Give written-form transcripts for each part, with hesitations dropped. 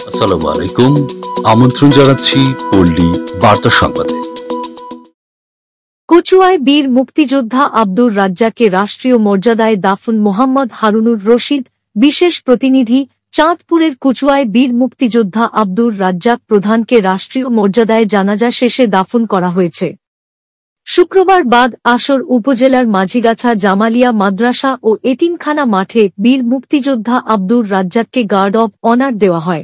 আসসালামু আলাইকুম, আমন্ত্রণ জানাচ্ছি পল্লী বার্তা সংবাদে। কচুয়ায় বীর মুক্তিযোদ্ধা আব্দুর রাজ্জাককে রাষ্ট্রীয় মর্যাদায় দাফন মোহাম্মদ হারুনুর রশিদ। বিশেষ প্রতিনিধি। চাঁদপুরের কচুয়ায় বীর মুক্তিযোদ্ধা আব্দুর রাজ্জাক প্রধানকে রাষ্ট্রীয় মর্যাদায় জানাজা শেষে দাফন করা হয়েছে। শুক্রবার বাদ আসর উপজেলার মাঝিগাছা জামালিয়া মাদ্রাসা ও এতিমখানা মাঠে বীর মুক্তিযোদ্ধা আব্দুর রাজ্জাককে গার্ড অব অনার দেওয়া হয়।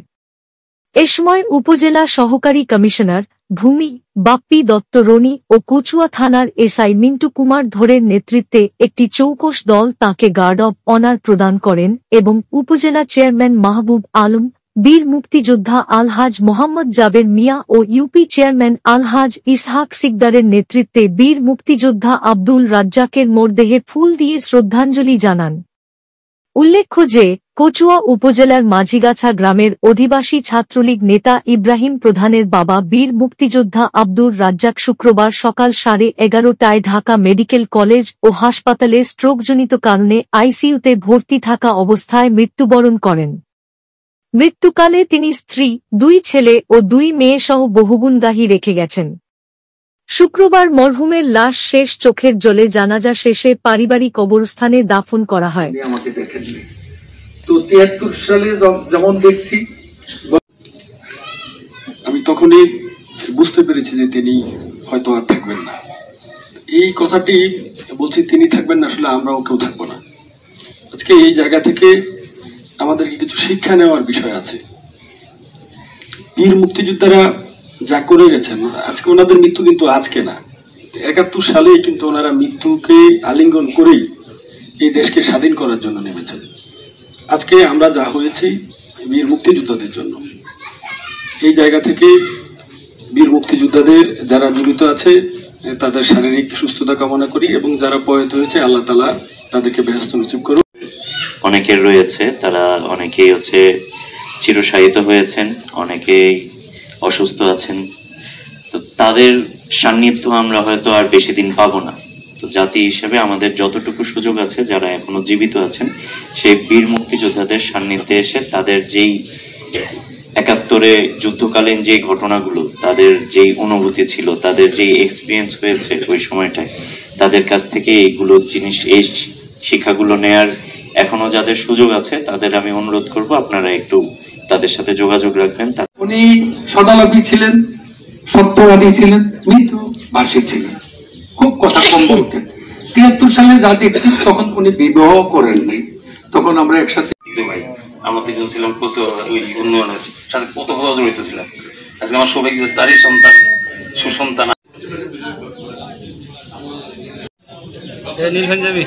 এ সময় উপজেলা সহকারী কমিশনার ভূমি বাপ্পি দত্ত রনি ও কচুয়া থানার এসআই মিন্টু কুমার ধরের নেতৃত্বে একটি চৌকস দল তাঁকে গার্ড অব অনার প্রদান করেন এবং উপজেলা চেয়ারম্যান মাহবুব আলম, বীর মুক্তিযোদ্ধা আলহাজ মোহাম্মদ জাবের মিয়া ও ইউপি চেয়ারম্যান আলহাজ ইসহাক সিকদারের নেতৃত্বে বীর মুক্তিযোদ্ধা আব্দুল রাজ্জাকের মরদেহে ফুল দিয়ে শ্রদ্ধাঞ্জলি জানান। উল্লেখ্য যে, কচুয়া উপজেলার মাঝিগাছা গ্রামের অধিবাসী ছাত্রলীগ নেতা ইব্রাহিম প্রধানের বাবা বীর মুক্তিযোদ্ধা আব্দুর রাজ্জাক শুক্রবার সকাল 11:30টায় ঢাকা মেডিকেল কলেজ ও হাসপাতালে স্ট্রোকজনিত কারণে আইসিইউতে ভর্তি থাকা অবস্থায় মৃত্যুবরণ করেন। মৃত্যুকালে তিনি স্ত্রী, 2 ছেলে ও 2 মেয়েসহ বহুগুণগাহী রেখে গেছেন। শুক্রবার মরহুমের লাশ শেষ চোখের জলে জানাজা শেষে পারিবারিক কবরস্থানে দাফন করা হয়। তো 73 সালে যেমন দেখছি, আমি তখনই বুঝতে পেরেছি যে তিনি হয়তো আর থাকবেন না। এই কথাটি বলছি, তিনি থাকবেন না, আসলে আমরাও কেউ থাকবো না। আজকে এই জায়গা থেকে আমাদেরকে কিছু শিক্ষা নেওয়ার বিষয় আছে। বীর মুক্তিযোদ্ধারা যা করে গেছেন, আজকে ওনাদের মৃত্যু কিন্তু আজকে না, 71 সালে কিন্তু ওনারা মৃত্যুকে আলিঙ্গন করেই এই দেশকে স্বাধীন করার জন্য নেমেছেন। আজকে আমরা যা হয়েছি বীর মুক্তিযোদ্ধাদের জন্য। এই জায়গা থেকে বীর মুক্তিযোদ্ধাদের যারা জীবিত আছে তাদের শারীরিক সুস্থতা কামনা করি এবং যারা প্রয়াত হয়েছে আল্লাহ তাআলা তাদেরকে বেহেশত নসিব করুন। অনেকের রয়েছে, তারা অনেকেই চিরশায়িত হয়েছেন, অনেকেই অসুস্থ আছেন। তো তাদের সান্নিধ্য আমরা হয়তো আর বেশি দিন পাবো না। তো জাতি হিসেবে আমাদের যতটুকু সুযোগ আছে, যারা এখনো জীবিত আছেন, সেই বীর মুক্তিযোদ্ধাদের সান্নিধ্যে এসে তাদের যেই 71-এ যুদ্ধকালীন যে ঘটনাগুলো, তাদের যেই অনুভূতি ছিল, তাদের যেই এক্সপিরিয়েন্স হয়েছে ওই সময়টায়, তাদের কাছ থেকে এইগুলো জিনিস, এই শিক্ষাগুলো নেয়ার এখনো যাদের সুযোগ আছে তাদের আমি অনুরোধ করব আপনারা একটু তাদের সাথে যোগাযোগ রাখবেন। উনি সদালাপী ছিলেন, সত্যবাদী ছিলেন, মিতভাষী ছিলেন, খুব কথা কম বলতেন। 73 সালে যা দেখছি, তখন উনি বিবাহ করেন নাই, তখন আমরা একসাথে আমরা তিনজন ছিলাম ওই উন্নয়নের সাথে কত জড়িত ছিলাম। আজকে আমার সবাই তারই সন্তান, সুসন্তান। নীলখান যাবি